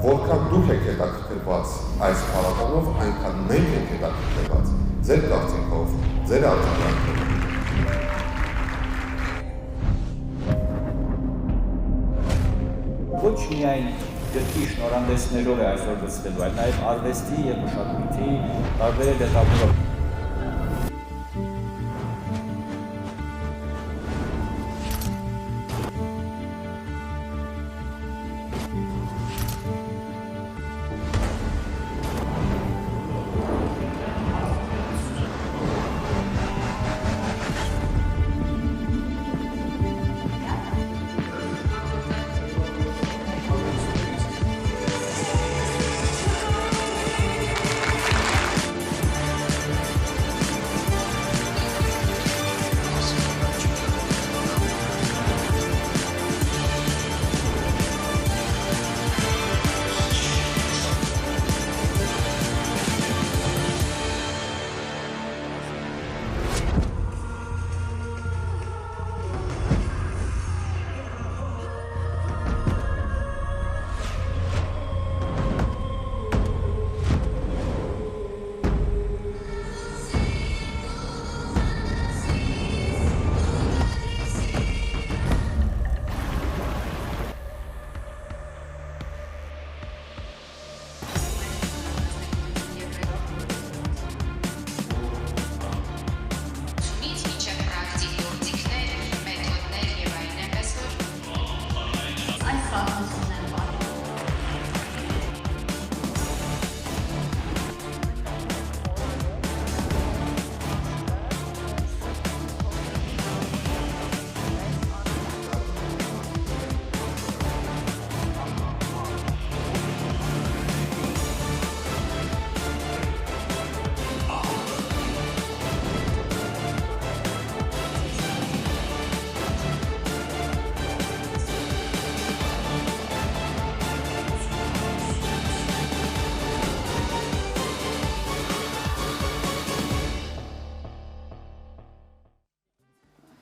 որքան դուք եք հետաքրքրված այս փառատոնով, այնքան մենք ենք հետաքրքրված ձեր կարծիքով, ձեր արձագանքով։ Ոչ միայն գրքի շնորհանդեսներով է այսօր գծվելու, այլ նաև արվեստի եւ մշակույթի տարբեր դետալներով։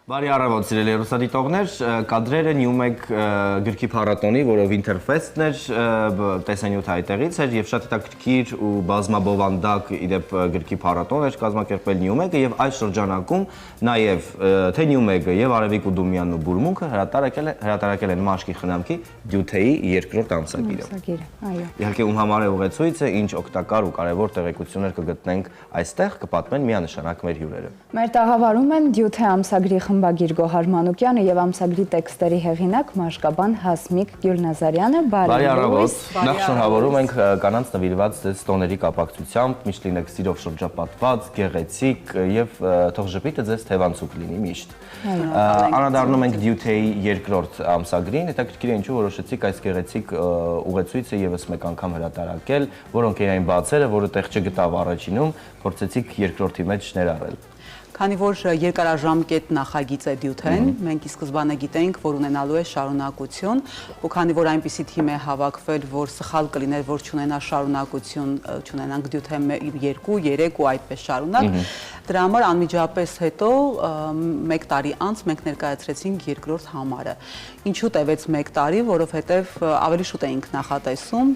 Բարի առավոտ, սիրելի հեռուստադիտողներ, կադրերը նյում եք գրքի փառատոնի, որը Winterfest-ն էր, տեսանյութը այդտեղից էր եւ շատ հետաքրքիր ու բազմաբովանդակ իդեպ գրքի փառատոն էր կազմակերպել նյում եկը եւ այս շրջանակում նաեւ թե նյում եկը եւ Արևիկ Ուդումյանն ու Բուրմունքը հրատարակել են Մաշկի խնամքի Դյութեի երկրորդ ամսագիրը։ Այո։ Իհարկե ում համար է ուղեցույցը, ինչ օգտակար ու կարևոր տեղեկություններ կգտնենք այստեղ, կպատմեն միանշանակ մեր հյուրերը։ Մեր տաղավարում են Դյութե ամսագրի խմբագիր Գոհար Մանուկյանը եւ ամսագրի տեքստերի հեղինակ մաշկաբան Հասմիկ Գյուլնազարյանը։ Բարի առավոտ։ Նախ շնորհավորում ենք կանանց նվիրված ձեզ տոների կապակցությամբ, միշտ լինեք սիրով շրջապատված, գեղեցիկ եւ թող ժպիտը ձեզ թևանցուկ լինի միշտ։ Անդրադառնում ենք Դյութեի երկրորդ ամսագրին, հետաքրքիր է ինչու որոշեցիք այս գեղեցիկ ուղեցույցը եւս մեկ անգամ հրատարակել, որոնք էին բացերը, որը տեղ չգտավ առաջինում, փորձեցիք երկրորդի մեջ ներառել։ Քանի որ երկարաժամկետ նախագիծ է Դյութեն, մենք ի սկզբանե գիտենք, որ ունենալու է շարունակություն, ու քանի որ այնպիսի թիմ է հավաքվել, որ սխալ կլիներ, որ չունենա շարունակություն, չունենանք Դյութեն 2, 3 ու այդպես շարունակ, դրա համար անմիջապես հետո 1 տարի անց մենք ներկայացրեցինք երկրորդ համարը։ Ինչու տևեց 1 տարի, որովհետև ավելի շուտ էինք նախատեսում,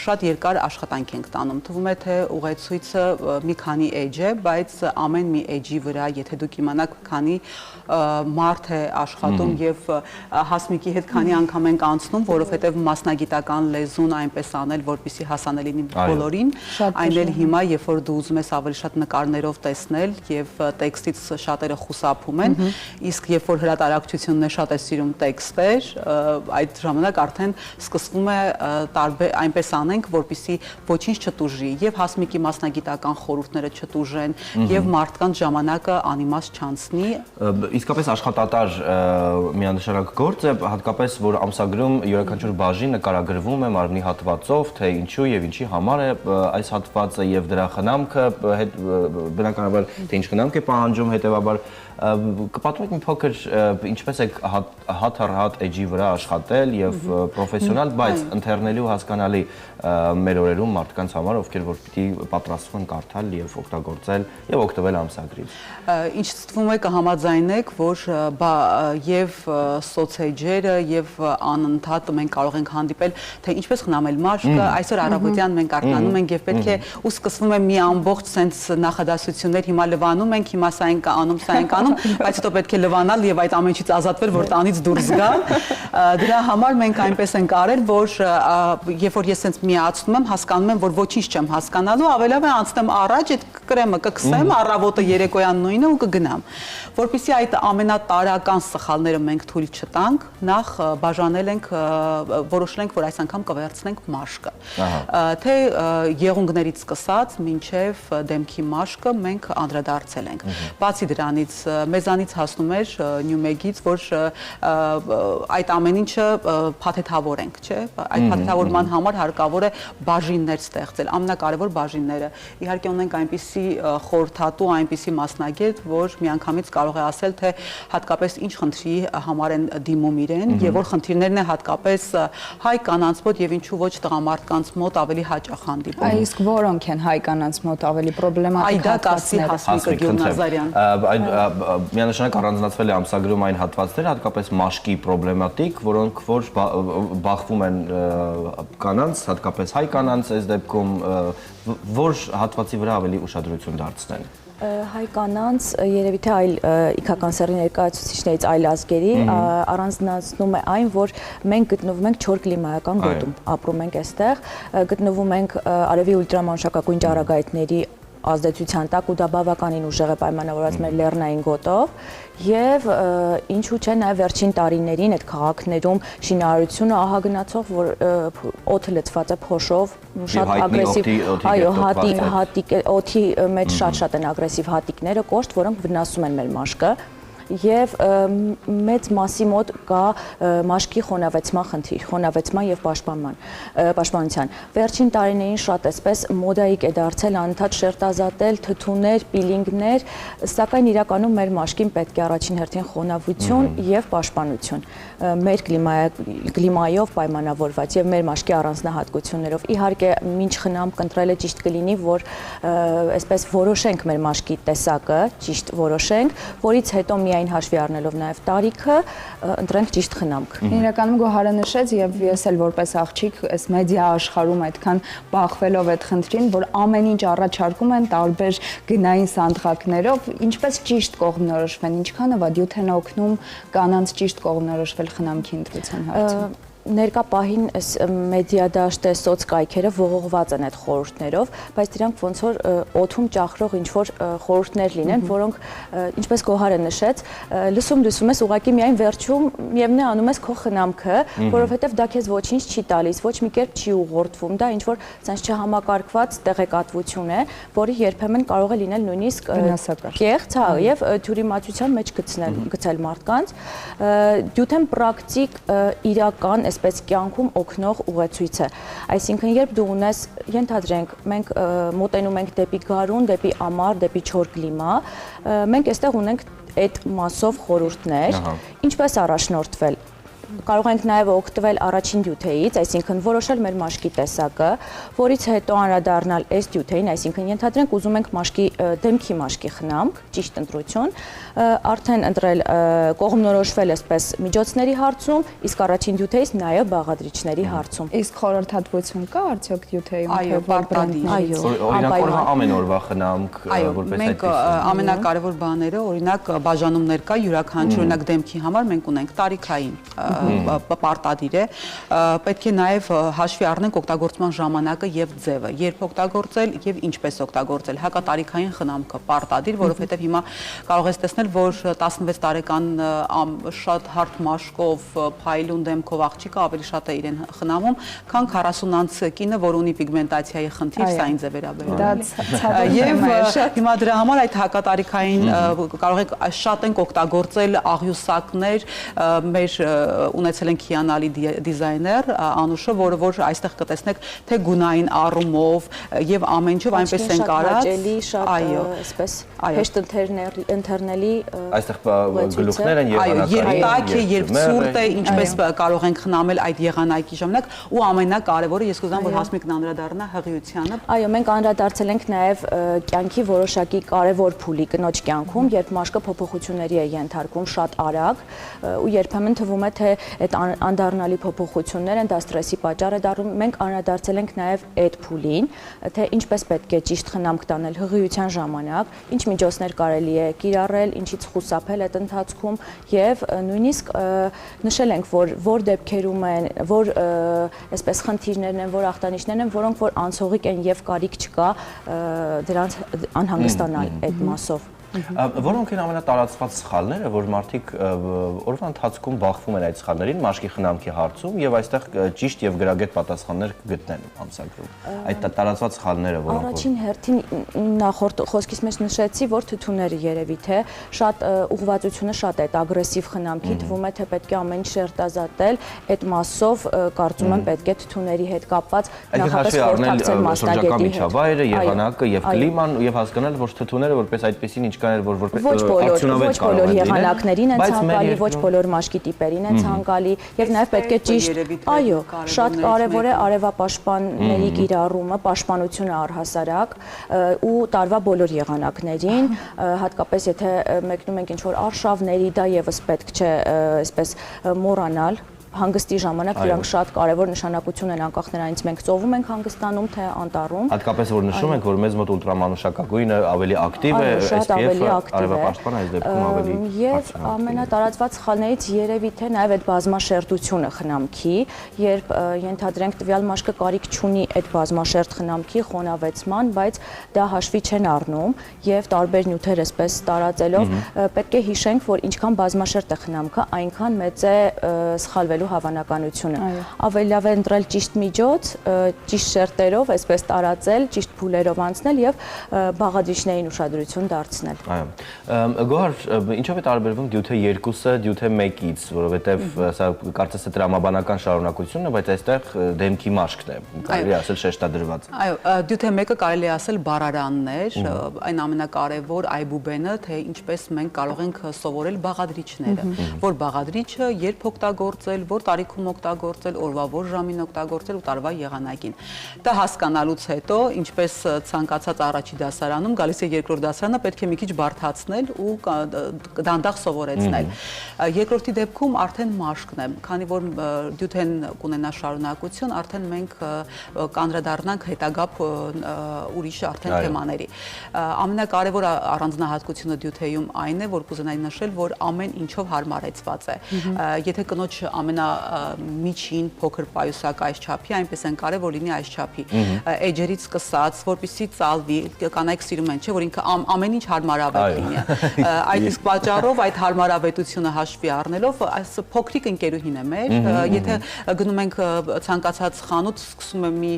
շատ երկար աշխատանք ենք տանում։ Թվում է, թե ուղեցույցը մի քանի էջ է, բայց ամեն մի էջի վրա, եթե դուք իմանաք, քանի մարդ է աշխատում եւ Հասմիկի հետ քանի անգամ ենք անցնում, որովհետեւ մասնագիտական լեզուն այնպես անել, որպեսզի հասանելի լինի բոլորին, այն էլ հիմա, երբ որ դու ուզում ես ավելի շատ նկարներով տեսնել եւ տեքստից շատերը խուսափում են, իսկ երբ որ հրատարակչությունն է շատ է սիրում տեքստեր, այդ ժամանակ արդեն սկսվում է այնպես անենք, որպեսզի ոչինչ չտուժի եւ Հասմիկի մասնագիտական խորհուրդները չտուժեն եւ մարդկանց ժամանակը անիմաստ չանցնի։ Իսկապես աշխատատար միանշանակ գործ է, հատկապես որ ամսագրում յուրաքանչյուր բաժին նկարագրվում է մարմնի հատվածով, թե ինչու եւ ինչի համար է այս հատվածը եւ դրա խնամքը, բնականաբար թե ինչ խնամք է պահանջում, հետեւաբար Կպատմեք մի փոքր ինչպես եք հատ առ հատ էջի վրա աշխատել եւ պրոֆեսիոնալ, բայց ընթեռնելու հասկանալի մեր օրերում մարդկանց համար, ովքեր որ պիտի պատրաստվում են կարդալ եւ օգտագործել եւ օգտվել ամսագրից։ Ինչ թվում է կհամաձայնեք, որ եւ սոցեջերը եւ անընդհատ մենք կարող ենք հանդիպել, թե ինչպես խնամել մաշկը, այսօր առավոտյան մենք արթնանում ենք եւ պետք է ու սկսվում է մի ամբողջ sense նախադասություններ, հիմա լվանում ենք, հիմա սա ենք անում, բայց հետո պետք է լվանալ եւ այդ ամենից ազատվել, որ տանից դուրս գալ։ Դրա համար մենք այնպես ենք արել, որ երբ որ ես sense միացնում եմ, հասկանում եմ, որ ոչինչ չեմ հասկանալու, ավելավ է անցնեմ առաջ, այդ կրեմը կքսեմ, առավոտը երեկոյան նույնը ու կգնամ։ Որպեսզի այդ ամենատարրական սխալները մենք թույլ չտանք, նախ բաժանել ենք, որոշել ենք, որ այս անգամ կվերցնենք մաշկը։ Թե եղունգներից սկսած մինչև դեմքի մաշկը մենք անդրադարձել ենք։ Բացի դրանից մեզանից հասնում էր Նյումեգից, որ այդ ամեն ինչը փաթեթավորենք, չէ՞։ Այդ փաթեթավորման համար հարկավոր է բաժիններ ստեղծել, ամենակարևոր բաժինները։ Իհարկե ունենք այնպիսի խորհրդատու, այնպիսի մասնագետ, որ միանգամից կարող է ասել, թե հատկապես ինչ խնդրի համար են դիմում իրեն եւ որ խնդիրներն է հատկապես հայ կանանց մոտ եւ ինչու ոչ տղամարդկանց մոտ ավելի հաճախ հանդիպում։ Իսկ որոնք են հայ կանանց մոտ ավելի պրոբլեմատիկ հատվածները։ Հասմիկը Գյուլնազարյան։ Միանշանակ առանձնացվել է ամսագրում այն հատվածները, հատկապես մաշկի պրոբլեմատիկ, որոնք որ բախվում են կանանց, հատկապես հայ կանանց, այս դեպքում որ հատվածի վրա ավելի ուշադրություն դարձնել։ Հայ կանանց երևի թե այլ իգական ներկայացուցիչներից այլ ազգերի առանձնացնում է այն, որ մենք գտնվում ենք չոր կլիմայական գոտում, ապրում ենք այստեղ, գտնվում ենք արևի ուլտրամանուշակագույն ճառագայթների ազդեցության տակ ու դա բավականին ուժեղ է պայմանավորված մեր լեռնային գոտով եւ ինչու՞ չէ նաեւ վերջին տարիներին այդ քաղաքներում շինարարությունը ահա գնացող որ օդը լցված է փոշով շատ ագրեսիվ այո օդի մեջ շատ են ագրեսիվ հատիկները կոշտ որոնք վնասում են մեր մաշկը եւ մեծ մասի մոտ կա մաշկի խոնավեցման խնդիր, խոնավեցման եւ պաշտպանության։ Վերջին տարիներին շատ էսպես մոդայիկ է դարձել անընդհատ շերտազատել թթուներ, պիլինգներ, սակայն իրականում մեր մաշկին պետք է առաջին հերթին խոնավություն եւ պաշտպանություն։ Մեր կլիմայով պայմանավորված եւ մեր մաշկի առանձնահատկություններով։ Իհարկե, մինչ խնամք ընտրելը ճիշտ կլինի, որ այսպես որոշենք մեր մաշկի տեսակը, ճիշտ որոշենք, որից հետո միայն հաշվի առնելով նաև տարիքը, ընտրենք ճիշտ խնամք։ Իրականում Գոհարը նշեց եւ ես էլ որպես աղջիկ այս մեդիա աշխարհում այդքան բախվելով այդ խնդրին, որ ամեն ինչ առաջարկում են տարբեր գնային սանդղակներով, ինչպես ճիշտ կողմնորոշվեն, ինչքանով է դյութեն օգնում կանանց ճիշտ կողմնորոշվել խնամքի ընտրության հարցում։ Ներկա պահին այս մեդիա դաշտը սոցկայքերը ողողված են այդ խորհուրդներով, բայց դրանք ոնց որ օդում ճախրող ինչ-որ խորհուրդներ լինեն, որոնք ինչպես Գոհարը նշեց, լսում ես ուղղակի միայն վերջում միևնույն անում ես քո խնամքը, որովհետև դա քեզ ոչինչ չի տալիս, ոչ մի կերպ չի ուղղորդվում, դա ինչ-որ sense չհամակարգված տեղեկատվություն է, որը երբեմն կարող է լինել նույնիսկ կեղծ, հա, եւ թյուրիմացության մեջ գցել մարդկանց։ Դյութեն պրակտիկ իրական այսպես կյանքում օգնող ուղեցույց է։ Այսինքն, երբ դու ունես, ենթադրենք, մենք մոտենում ենք դեպի գարուն, դեպի ամառ, դեպի չոր կլիմա, մենք այստեղ ունենք այդ մասով խորհուրդներ, ինչպես առաջնորդվել։ Կարող ենք նաև օգտվել առաջին դյութեից, այսինքն որոշել մեր մաշկի տեսակը, որից հետո անդրադառնալ այս դյութեին, այսինքն ենթադրենք ուզում ենք դեմքի մաշկի խնամք, ճիշտ ընտրություն, արդեն ընտրել կողմնորոշվել այսպես միջոցների հարցում, իսկ առաջին դյութեից նաև բաղադրիչների հարցում։ Իսկ խորհրդատվություն կա արդյոք դյութեում, այո, պարտադիր։ Օրինակ ամեն օրվա խնամք որպես այդպես։ Մենք ամենակարևոր բաները, օրինակ բաժանումներ կա յուրաքանչյուր օրինակ դեմքի համար մենք ունենք տարիքային պարտադիր է, պետք է նաև հաշվի առնենք օգտագործման ժամանակը եւ ձևը, երբ օգտագործել եւ ինչպես օգտագործել։ Հակատարիքային խնամքը պարտադիր, որովհետեւ հիմա կարող ես տեսնել, որ 16 տարեկան շատ հարթ մաշկով, փայլուն դեմքով աղջիկը ավելի շատ է իրեն խնամում, քան 40-անց կինը, որ ունի պիգմենտացիայի խնդիր, սա ինձ է վերաբերում։ Եվ հիմա դրա համար այդ հակատարիքային կարող ենք շատ ենք օգտագործել աղյուսակներ մեր ունեցել ենք հիանալի դիզայներ Անուշը, որ այստեղ կտեսնեք թե գունային առումով եւ ամեն ինչով այնպես են կարած, այո, այսպես հեշտ ընթերնելի այստեղ գլուխներ են եղանակային, երբ ցուրտ է, ինչպես կարող ենք խնամել այդ եղանակի ժամանակ ու ամենակարևորը ես կուզեմ որ Հասմիկն անդրադառնա հղիությանը։ Այո, մենք անդրադարձել ենք նաև կյանքի որոշակի կարևոր փուլի կնոջ կյանքում, երբ մաշկը փոփոխությունների է ենթարկվում շատ արագ ու երբեմն թվում է թե այդ անդառնալի փոփոխությունները դա ստրեսի պատճառ է դառնում։ Մենք անդրադարձել ենք նաև այդ փուլին, թե ինչպես պետք է ճիշտ խնամք տանել հղիության ժամանակ, ինչ միջոցներ կարելի է կիրառել, ինչից խուսափել այդ ընթացքում եւ նույնիսկ նշել ենք որ դեպքերում են, որ այսպես խնդիրներն են, որ ախտանիշներն են, որոնք որ անցողիկ են եւ կարիք չկա դրանց անհանգստանալ այդ մասով։ Որոնք են ամենատարածված սխալները, որ մարդիկ օրվա ընթացքում բախվում են այդ սխալներին մաշկի խնամքի հարցում եւ այստեղ ճիշտ եւ գրագետ պատասխաններ կգտնեն ամսագրում։ Այդ տարածված սխալները որոնք Առաջին հերթին նախորդ խոսքից մեջ նշեցի, որ թթուները երևի թե շատ ուղղվածությունը շատ է այդ ագրեսիվ խնամքի, թվում է թե պետք է ամեն ինչ շերտազատել, այդ մասով կարծում եմ պետք է թթուների հետ կապված նախապես խորհրդակցել մասնագետի հետ։ Եղանակը եւ կլիման եւ հասկանալ, որ թթուները որպես այդպեսին ինչ կան որ որպես ոչ բոլոր եղանակներին են ցանկալի, ոչ բոլոր մաշկի տիպերին են ցանկալի եւ նաեւ պետք է ճիշտ, այո, շատ կարեւոր է արևապաշտպանների կիրառումը, պաշտպանությունը առհասարակ ու տարվա բոլոր եղանակներին, հատկապես եթե մեկնում ենք ինչ-որ արշավների, դա եւս պետք չէ այսպես մոռանալ հանգստի ժամանակ դրանք շատ կարևոր նշանակություն են անկախ նրանից մենք ծովում ենք հանգստանում թե անտառում հատկապես որ նշում ենք որ մեզ մոտ ուլտրամանուշակագույնը ավելի ակտիվ է SPF-ը արևապաշտպան այս դեպքում ավելի եւ ամենատարածված սխալներից երևի թե նաեւ այդ բազմաշերտությունը խնամքի երբ ենթադրենք տվյալ մաշկը կարիք չունի այդ բազմաշերտ խնամքի խոնավեցման բայց դա հաշվի չեն առնում եւ տարբեր նյութեր այսպես տարածելով պետք է հիշենք որ ինչքան բազմաշերտ է խնամքը այնքան մեծ է սխալվել հավանականությունը ավելի լավ է ընտրել ճիշտ միջոց, ճիշտ շերտերով, այսպես տարածել, ճիշտ փուլերով անցնել եւ բաղադրիչներին ուշադրություն դարձնել։ Այո։ Գոհար, ինչով է տարբերվում դյութե 2-ը դյութե 1-ից, որովհետեւ սա կարծես թե տրամաբանական շարունակությունն է, բայց այստեղ դեմքի մաշկն է, կարելի ասել շեշտադրված։ Այո, դյութե 1-ը կարելի ասել բառարանն է, այն ամենակարևոր այբուբենը, թե ինչպես մենք կարող ենք սովորել բաղադրիչները, որ բաղադրիչը երբ օգտագործել որ տարիքում օգտագործել, օրվա որ ժամին օգտագործել ու տարվա եղանակին։ Դա հասկանալուց հետո, ինչպես ցանկացած առաջի դասարանում, գալիս է երկրորդ դասարանը, պետք է մի քիչ բարդացնել ու դանդաղ սովորեցնել։ Երկրորդի դեպքում արդեն մաշկն է, քանի որ դյութեն կունենա շարունակություն, արդեն մենք կանդրադառնանք հետագա ուրիշ արդեն թեմաների։ Ամենակարևոր առանձնահատկությունը դյութեյում այն է, որ կուզենայի նշել, որ ամեն ինչով հարմարեցված է։ Եթե կնոջ ամենամիջին փոքր պայուսակ այս չափի, այնպես են կարել, որ լինի այս չափի։ Էջերից սկսած, որպեսզի ծալվի, կանայք սիրում են, չէ, որ ինքը ամեն ինչ հարմարավետ լինի։ Այդ իսկ պատճառով այդ հարմարավետությունը հաշվի առնելով, այս փոքրիկ ընկերուհին է մեր, եթե գնում ենք ցանկացած խանութ, սկսում է մի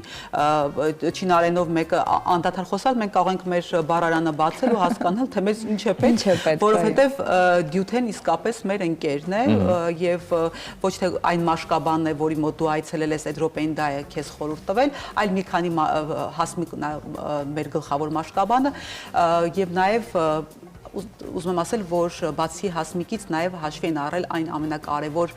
չինարենով մեկը անդադար խոսալ, մենք կարող ենք մեր բառարանը բացել ու հասկանալ, թե մեզ ինչ է պետք, որովհետև դյութեն իսկապես մեր ընկերն է եւ ոչ թե այն մաշկաբանն է, որի մոտ դու այցելել ես այդ րոպեին դա է քեզ խորհուրդ տվել, այլ մի քանի Հասմիկ մեր գլխավոր մաշկաբանը եւ նաեւ ուզում եմ ասել, որ բացի Հասմիկից նաև հաշվի են առել այն ամենակարևոր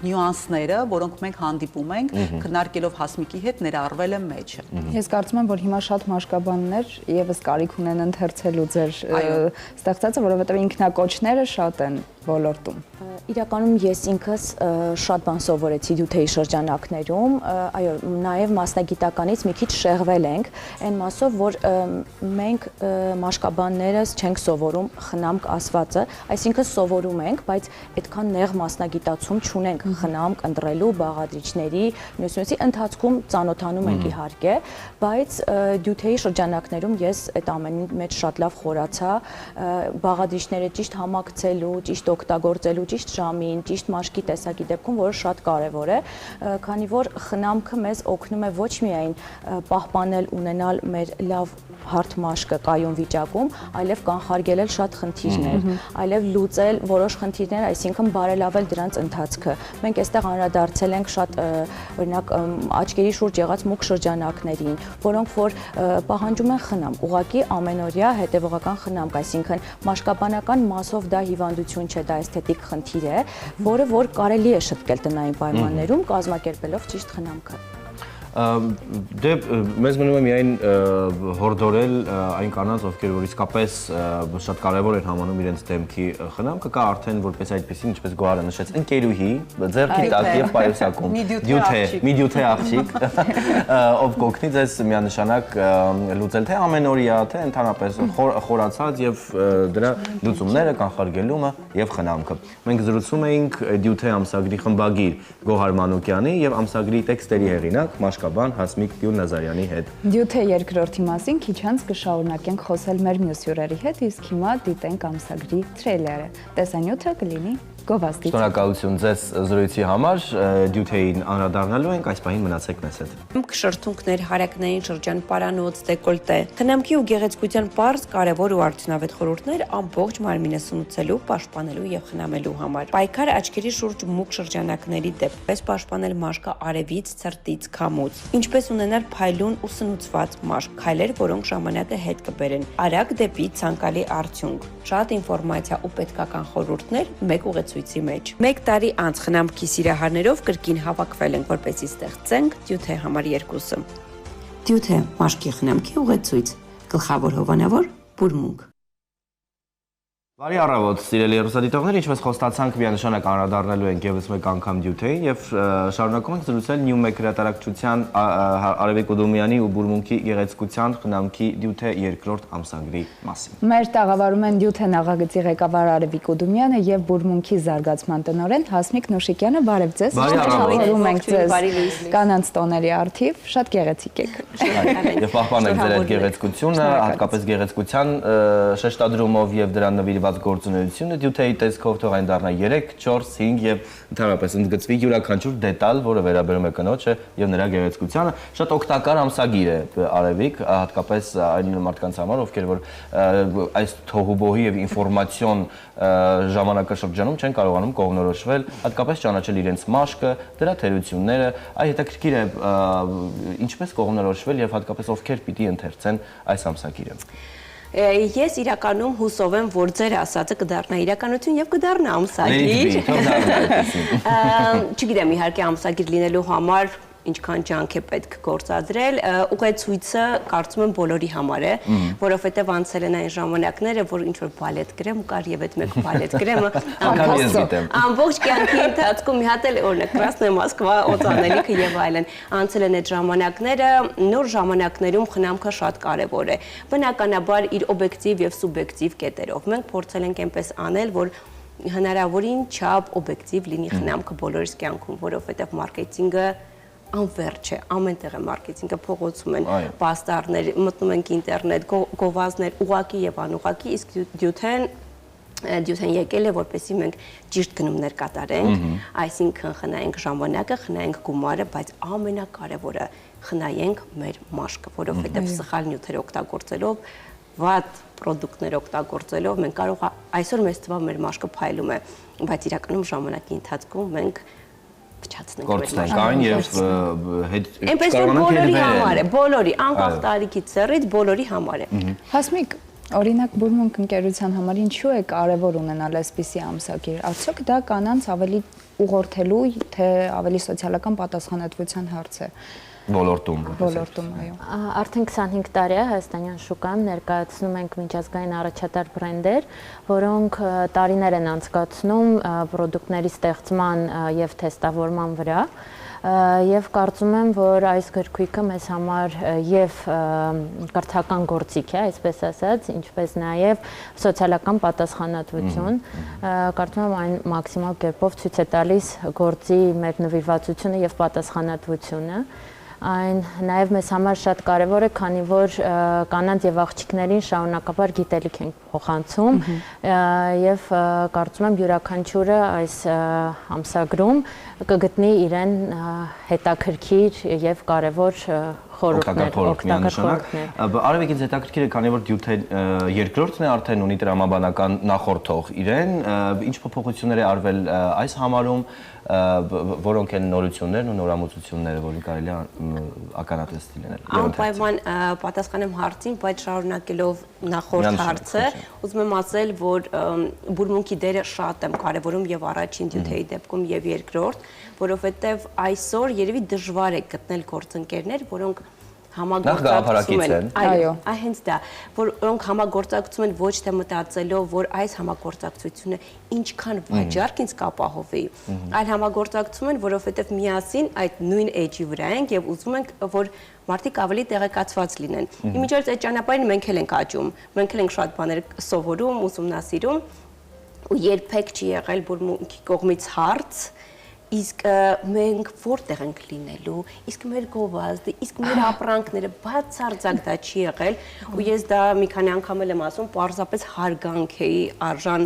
նյուանսները, որոնք մենք հանդիպում ենք, քննարկելով Հասմիկի հետ ներառվել է մեջը։ Ես կարծում եմ, որ հիմա շատ մաշկաբաններ եւս կարիք ունեն ընթերցելու ձեր ստեղծածը, որովհետեւ ինքնակոչները շատ են ոլորտում։ Իրականում ես ինքս շատ բան սովորեցի դյութեի շրջանակներում, այո, նաև մասնագիտականից մի քիչ շեղվել ենք, այն մասով, որ մենք մաշկաբաններս չենք սովորում խնամք ասվածը, այսինքն սովորում ենք, բայց այդքան նեղ մասնագիտացում չունենք խնամք ընտրելու բաղադրիչների, մյուսի ընթացքում ծանոթանում ենք իհարկե, բայց դյութեի շրջանակներում ես այդ ամենի մեջ շատ լավ խորացա, բաղադրիչները ճիշտ համակցելու, ճիշտ ճիշտ օգտագործելու, ճիշտ ժամին, ճիշտ մաշկի տեսակի դեպքում, որը շատ կարևոր է, քանի որ խնամքը մեզ օգնում է ոչ միայն պահպանել, ունենալ մեր լավ հարթ մաշկը կայուն վիճակում, այլև կանխարգելել շատ խնդիրներ, այլև լուծել որոշ խնդիրներ, այսինքն բարելավել դրանց ընթացքը։ Մենք այստեղ անդրադարձել ենք շատ օրինակ աչքերի շուրջ եղած մուգ շրջանակներին, որոնք որ պահանջում են խնամք, ուղղակի ամենօրյա հետևողական խնամք, այսինքն մաշկաբանական մասով դա հիվանդություն չէ, դա էսթետիկ խնդիր է, որը որ կարելի է շտկել տնային պայմաններում կազմակերպելով ճիշտ խնամքը։ Դե մեզ մնում է միայն հորդորել այն կանանց, ովքեր որ իսկապես շատ կարևոր են համանում իրենց դեմքի խնամքը, կա արդեն որպես այդպեսին, ինչպես Գոհարը նշեց, ընկերուհի, ձեռքի տակ եւ պայուսակում, մի դյութե աղջիկ, ով կօգնի ձեզ միանշանակ լուծել թե ամենօրյա, թե ընդհանրապես խորացած եւ դրա լուծումները, կանխարգելումը եւ խնամքը։ Մենք զրուցում էինք դյութե ամսագրի խմբագիր Գոհար Մանուկյանի եւ ամսագրի տեքստերի հեղինակ Մաշկաբան Հասմիկ Գյուլնազարյանի հետ։ Դյութե երկրորդի մասին քիչ անց կշարունակենք խոսել մեր մյուս հյուրերի հետ, իսկ հիմա դիտենք ամսագրի թրեյլերը։ Տեսանյութը կլինի Գովազդից։ Շնորհակալություն ձեզ զրույցի համար, դյութեին անդրադառնալու ենք, այս պահին մնացեք մեզ հետ։ Շրթունքներ, հարակնային շրջան, պարանոց, դեկոլտե։ Խնամքի ու գեղեցկության պարզ, կարևոր ու արդյունավետ խորհուրդներ ամբողջ մարմինը սնուցելու, պաշտպանելու եւ խնամելու համար։ Պայքար աչքերի շուրջ մուգ շրջանակների դեպքերից պաշտպանել մաշկը արևից, ցրտից, քամուց։ Ինչպես ունենալ փայլուն ու սնուցված մաշկ, քայլեր, որոնք ժամանակը հետ կբերեն։ Արագ դեպի ցանկալի արդյունք։ Շատ ինֆորմացիա ու պետքական խորհուրդներ մեկ ուղեցույցի մեջ։ 1 տարի անց խնամքի սիրահարներով կրկին հավաքվել ենք, որպեսզի ստեղծենք դյութե համար 2-ը։ Դյութե մաշկի խնամքի ուղեցույց։ Գլխավոր հովանավոր բուրմունք։ Բարի առավոտ, սիրելի հեռուստադիտողներ, ինչպես խոստացանք, միանշանակ անդրադառնալու ենք ևս մեկ անգամ դյութեին եւ շարունակում ենք զրուցել Նյումեկ հրատարակչության Արևիկ Ուդոմյանի ու Բուրմունքի գեղեցկության խնամքի դյութե երկրորդ ամսագրի մասին։ Մեր տաղավարում են դյութե նախագծի ղեկավար Արևիկ Ուդոմյանը եւ Բուրմունքի զարգացման տնօրեն Հասմիկ Նուշիկյանը։ Բարև ձեզ։ Շնորհակալություն ենք ձեզ կանանց տոների արդիվ, շատ գեղեցիկ եք։ Եվ պահպանեք ձեր այդ գեղեցկությունը, հատկապես գեղեցկության շեշտադրումով եւ դրան նվիրված գործունեությունը դյութեի տեսքով թող այն դառնա 3, 4, 5 եւ ընդհանրապես ընդգծվի յուրաքանչյուր դետալ, որը վերաբերում է կնոջը եւ նրա գեղեցկությանը։ Շատ օգտակար ամսագիր է Արևիկ, հատկապես այն մարդկանց համար, ովքեր որ այս թողուբոհի եւ ինֆորմացիոն ժամանակաշրջանում չեն կարողանում կողմնորոշվել, հատկապես ճանաչել իրենց մաշկը, դրա թերությունները, այ հետաքրքիր է ինչպես կողմնորոշվել եւ հատկապես ովքեր պիտի ընթերցեն այս ամսագիրը։ Ես իրականում հուսով եմ, որ ձեր ասածը կդառնա իրականություն եւ կդառնա ամսագիր։ Չգիտեմ, իհարկե ամսագիր լինելու համար ինչքան ջանք է պետք գործադրել, ուղեցույցը կարծում եմ բոլորի համար է, որովհետև անցել են այն ժամանակները, որ ինչ-որ բալետ գրեմ, կար եւ այդ մեկ բալետ գրեմը ամբողջ կյանքի ընթացքում մի հատ էլ օրինակ Կրասնոյ Մոսկվա օծանելիքը եւ այլն, անցել են այդ ժամանակները, նոր ժամանակներում խնամքը շատ կարեւոր է, բնականաբար իր օբյեկտիվ եւ սուբյեկտիվ կետերով։ Մենք փորձել ենք այնպես անել, որ հնարավորին չափ օբյեկտիվ լինի խնամքը բոլորիս կյանքում, որովհետև մարքեթինգը անվերջ է, ամենտեղ է մարքեթինգը, փողոցում են պաստառներ, մտնում ենք ինտերնետ, գովազդներ, ուղղակի եւ անուղղակի, իսկ դյութեն եկել է, որպեսզի մենք ճիշտ գնումներ կատարենք, այսինքն խնայենք ժամանակը, խնայենք գումարը, բայց ամենակարևորը խնայենք մեր մաշկը, որովհետեւ սխալ նյութեր օգտագործելով, վատ պրոդուկտներ օգտագործելով մենք կարող այսօր մեզ թվա մեր մաշկը փայլում է, բայց իրականում ժամանակի ընթացքում մենք գործնենք այն եւ այնպես որ բոլորի համար է, բոլորի, անկախ տարիքից ծեռից բոլորի համար է։ Հասմիկ, օրինակ Բուրմունք ընկերության համար ինչու է կարևոր ունենալ այսպիսի ամսագիր։ Արդյոք դա կանանց ավելի ուղղորդելու, թե ավելի սոցիալական պատասխանատվության հարց է։ Ոլորտում, այո։ Արդեն 25 տարի է հայաստանյան շուկայում ներկայացնում ենք միջազգային առաջատար բրենդեր, որոնք տարիներ են անցկացնում պրոդուկտների ստեղծման եւ թեստավորման վրա։ Եվ կարծում եմ, որ այս գրքույկը մեզ համար եւ կրթական գործիք է, այսպես ասած, ինչպես նաեւ սոցիալական պատասխանատվություն։ Կարծում եմ այն մաքսիմալ կերպով ցույց է տալիս գործի մեր նվիրվածությունը եւ պատասխանատվությունը։ Այն նաև մեզ համար շատ կարևոր է, քանի որ կանանց եւ աղջիկներին շարունակաբար գիտելիք են փոխանցում եւ կարծում եմ յուրաքանչյուրը այս ամսագրում կգտնի իրեն հետաքրքիր եւ կարևոր խորհուրդներ, օգտակար խորհուրդներ։ Արևիկ ինձ հետաքրքիր է, քանի որ դյութը երկրորդն է արդեն ունի տրամաբանական նախորդող իրեն, ինչ փոփոխություններ է արվել այս համարում, որոնք են նորություններն ու նորամուծությունները, որը կարելի է ականատեսի լինել։ Անպայման պատասխանեմ հարցին, բայց շարունակելով նախորդ հարցը, ուզում եմ ասել, որ բուրմունքի դերը շատ եմ կարևորում եւ առաջին դյութեի դեպքում եւ երկրորդ, որովհետեւ այսօր երևի դժվար է գտնել գործընկերներ, որոնք համագործակցում են, այո, հենց դա, որոնք համագործակցում են ոչ թե մտածելով, որ այս համագործակցությունը ինչքան վաճառք ինձ կապահովի, այլ համագործակցում են, որովհետև միասին այդ նույն էջի վրա ենք եւ ուզում ենք, որ մարդիկ ավելի տեղեկացված լինեն։ Իմիջիայլոց այդ ճանապարհին մենք էլ ենք աճում, մենք էլ ենք շատ բաներ սովորում, ուսումնասիրում, ու երբեք չի եղել բուրմունքի կողմից հարց, իսկ մենք որտեղ ենք լինելու, իսկ մեր գովազդը, իսկ մեր ապրանքները բացարձակ դա չի եղել, ու ես դա մի քանի անգամ եմ ասում, պարզապես հարգանք էի արժան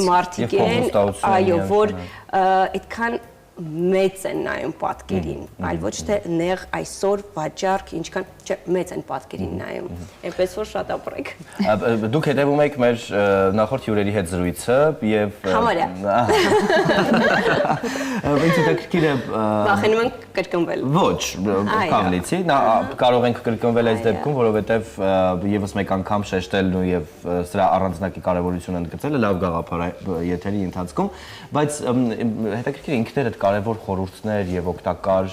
մարդիկ են, այո, որ այդքան մեծ են նայում պատկերին, այլ ոչ թե նեղ այսօր վաճառք ինչքան մեծ են պատկերին նայում, այնպես որ շատ ապրեք։ Դուք հետևում եք մեր նախորդ հյուրերի հետ զրույցը եւ Համարյա։ Ինձ հետաքրքիր է Վախենում ենք կրկնվել։ Ոչ, կավլիցի, կարող ենք կրկնվել այս դեպքում, որովհետեւ եւս մեկ անգամ շեշտելն ու եւ սրա առանձնակի կարեւորությունը ընդգծելը լավ գաղափար է եթերի ընթացքում, բայց հետաքրքիր ինքներդ կարևոր խորհուրդներ եւ օգտակար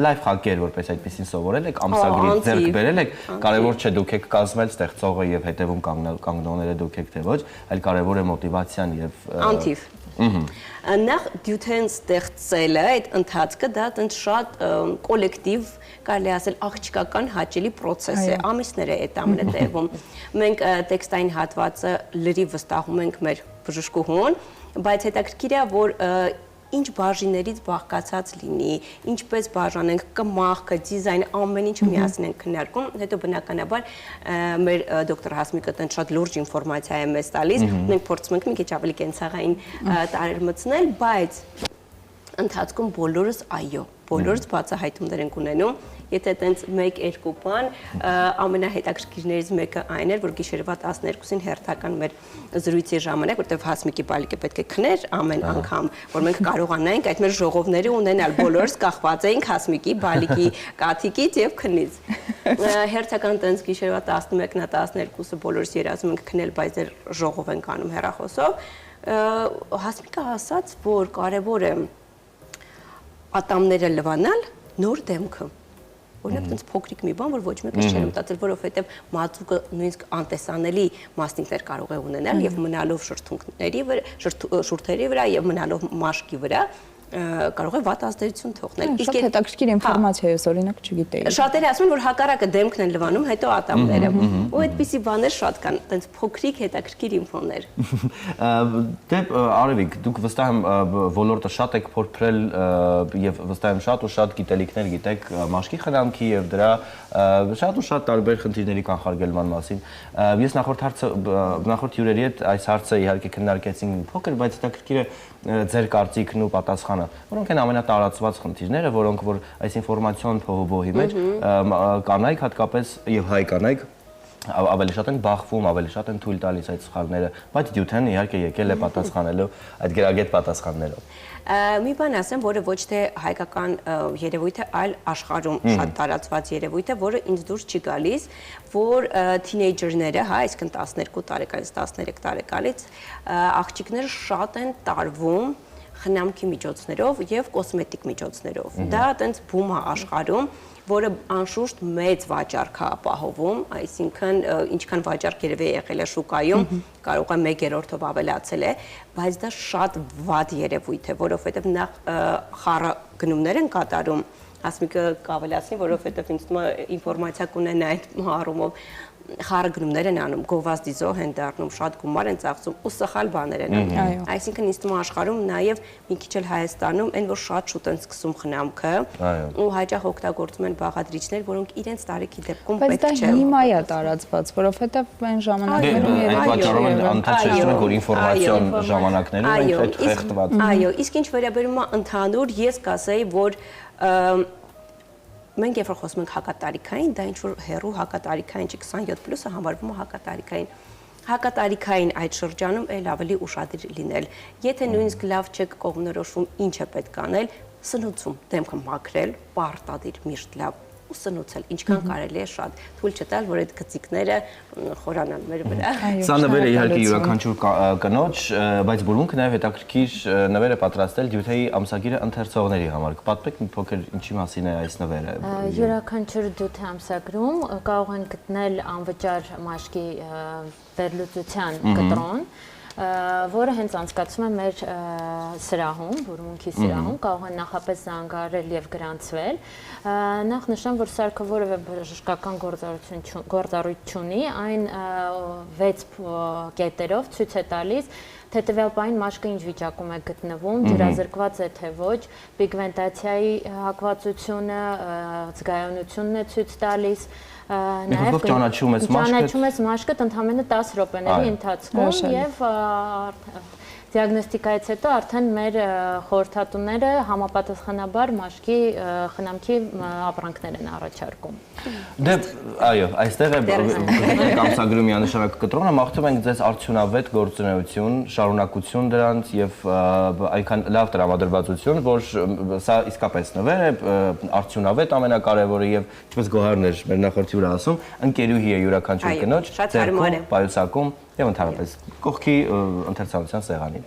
լայվ հակեր, որպես այդպեսին սովորել եք, ամսագրից ձեռք բերել եք, կարևոր չէ դուք եք կազմել ստեղծողը եւ հետեւում կանգնողները դուք եք թե ոչ, այլ կարևոր է մոտիվացիան եւ անթիվ։ Նախ դյութեն ստեղծելը, այդ ընթացքը դա տենց շատ կոլեկտիվ, կարելի ասել աղջիկական հաճելի պրոցես է, ամիսներ է այդ ամենը տևում։ Մենք տեքստային հատվածը լրիվ վստահում ենք մեր բժշկուհուն, բայց հետաքրքիր է, որ ինչ բաժիններից բաղկացած լինի, ինչպես բաժանենք կմախքը, դիզայն, ամեն ինչ միասին ենք քննարկում, հետո բնականաբար մեր դոկտոր Հասմիկը տենց շատ լուրջ ինֆորմացիա է մեզ տալիս, մենք փորձում ենք մի քիչ ավելի կենցաղային տարրեր մտցնել, բայց ընթացքում բոլորս այո, բոլորս բացահայտումներ ենք ունենում, եթե տենց 1-2 բան, ամենահետաքրքիրներից մեկը այն էր, որ գիշերվա 12-ին հերթական մեր զրույցի ժամանակ, որտեղ Հասմիկի բալիկը պետք է քներ ամեն անգամ, որ մենք կարողանայինք այդ մեր ժողովները ունենալ, բոլորս կախված էինք Հասմիկի բալիկի կաթիկից եւ քնից։ Հերթական տենց գիշերվա 11-ը 12-ը բոլորս երազում ենք քնել, բայց դեռ ժողով ենք անում հեռախոսով։ Հասմիկը ասաց, որ կարևոր է ատամները լվանալ, նոր դեմքը։ Օրինակ տենց փոքրիկ մի բան, որ ոչ մեկս չէր մտածել, որովհետև մածուկը նույնիսկ անտեսանելի մասնիկներ կարող է ունենալ եւ մնալով շուրթերի վրա եւ մնալով մաշկի վրա կարող է վատ ազդեցություն թողնել։ Իսկ հետաքրքիր ինֆորմացիա է, օրինակ չգիտեի։ Շատերը ասում են, որ հակառակը դեմքն են լվանում, հետո ատամները։ Ու այդպիսի բաներ շատ կան, տենց փոքրիկ հետաքրքիր ինֆոներ։ Դե Արևիկ, դուք վստահ եմ ոլորտը շատ եք փորփրել եւ վստահ եմ շատ ու շատ գիտելիքներ գիտեք մաշկի խնամքի եւ դրա շատ ու շատ տարբեր խնդիրների կանխարգելման մասին։ Ես նախորդ հյուրերի հետ այս հարցը իհարկե քննարկեցինք փոքր, բայց հետաքրքիր է ձեր կարծիքն ու պատասխանը, որոնք են ամենատարածված խնդիրները, որոնք որ այս ինֆորմացիոն փողոբոհի մեջ կանայք հատկապես եւ հայ կանայք ավելի շատ են բախվում, ավելի շատ են թույլ տալիս այդ սխալները, բայց դյութեն իհարկե եկել է պատասխանելու այդ գրագետ պատասխաններով։ Մի բան ասեմ, որը ոչ թե հայկական երևույթ է, այլ աշխարհում շատ տարածված երևույթ է, որը ինձ դուրս չի գալիս, որ թինեյջերները, հա, այսինքն 12 տարեկանից 13 տարեկանից աղջիկները շատ են տարվում խնամքի միջոցներով եւ կոսմետիկ միջոցներով։ Դա այտենց բում է աշխարհում, որը անշուշտ մեծ վաճառք է ապահովում, այսինքն ինչքան վաճառք երևի եղել է շուկայում, կարող է 1/3-ով ավելացել է, բայց դա շատ վատ երևույթ է, որովհետեւ նախ խառը գնումներ են կատարում, Հասմիկը կավելացնի, որովհետեւ ինձ թվում է ինֆորմացիա կունենա այդ առումով, խառը են անում, գովազդի զոհ են դառնում, շատ գումար են ծախսում ու սխալ բաներ են անում։ Այսինքն ինձ թվում է աշխարհում նաև մի քիչ էլ Հայաստանում այն որ շատ շուտ են սկսում խնամքը ու հաճախ օգտագործում են բաղադրիչներ, որոնք իրենց տարիքի դեպքում Բայց դա պետք չէ։ հիմա է տարածված, որովհետև այն ժամանակներում երևի անթաչեցնում որ ինֆորմացիոն ժամանակներում ենք այդ խեղդված։ Այո, իսկ ինչ վերաբերում է ընդհանուր, ես կասեի, որ մենք երբ որ խոսում ենք հակատարիքային, դա ինչ որ հերու հակատարիքային չի 27+-ը համարվում է հակատարիքային։ Հակատարիքային այդ շրջանում էլ ավելի ուշադիր լինել։ Եթե նույնիսկ լավ չեք կողմնորոշվում ինչ է պետք անել, սնուցում դեմքը մաքրել, պարտադիր միշտ լավ ու սնուցել, ինչքան կարելի է շատ, թույլ չտալ, որ այդ գծիկները խորանան մեր վրա։ Սա նվերը իհարկե յուրաքանչյուր կնոջ, բայց բուրմունքը նաև հետաքրքիր նվեր է պատրաստել Դյութեի ամսագիրը ընթերցողների համար։ Կպատմեք մի փոքր ինչի մասին է այս նվերը։ Յուրաքանչյուր Դյութե ամսագրում կարող են գտնել անվճար մաշկի վերլուծության կտրոն, որը հենց անցկացվում է մեր սրահում, բուրմունքի սրահում, կարող են նախապես զանգարել եւ գրանցվել։ Նախ նշեմ, որ սարքը որևէ բժշկական գործառույթ չունի, այն 6 կետերով ցույց է տալիս թե տվյալ պահին մաշկը ինչ վիճակում է գտնվում, ջրազրկված է թե ոչ, պիգմենտացիայի հակվածությունը, զգայունությունն է ցույց տալիս, Նաև ճանաչում ես մաշկը ընդամենը 10 րոպեների ընթացքում եւ դիագնոստիկայից հետո արդեն մեր խորհրդատուները համապատասխանաբար մաշկի խնամքի ապրանքներ են առաջարկում։ Դե, այո, այստեղ է ամսագրում միանշանակ կտրոնը, մաղթում ենք ձեզ արդյունավետ գործունեություն, շարունակություն դրանց եւ այնքան լավ տրամադրվածություն, որ սա իսկապես նվեր է, արդյունավետ ամենակարևորը եւ ինչպես Գոհարն էր մեր նախորդի վրա ասում, ընկերուհի է յուրաքանչյուր կնոջ, ձեռքում, պայուսակում եւ ընդհանրապես կողքի ընթերցանության սեղանին։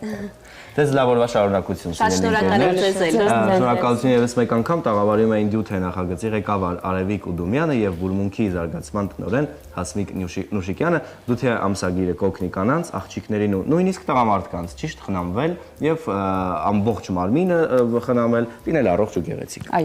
Ձեզ լավ օրվա շարունակություն շնորհակալություն եւս մեկ անգամ տաղավարում էին Դյութե նախագծի ղեկավար Արևիկ Ուդումյանը եւ բուրմունքի զարգացման տնօրեն Հասմիկ Նուշիկյանը։ Դյութե ամսագիրը կօգնի կանանց, աղջիկներին ու նույնիսկ տղամարդկանց ճիշտ խնամվել եւ ամբողջ մարմինը խնամել, լինել առողջ ու գեղեցիկ։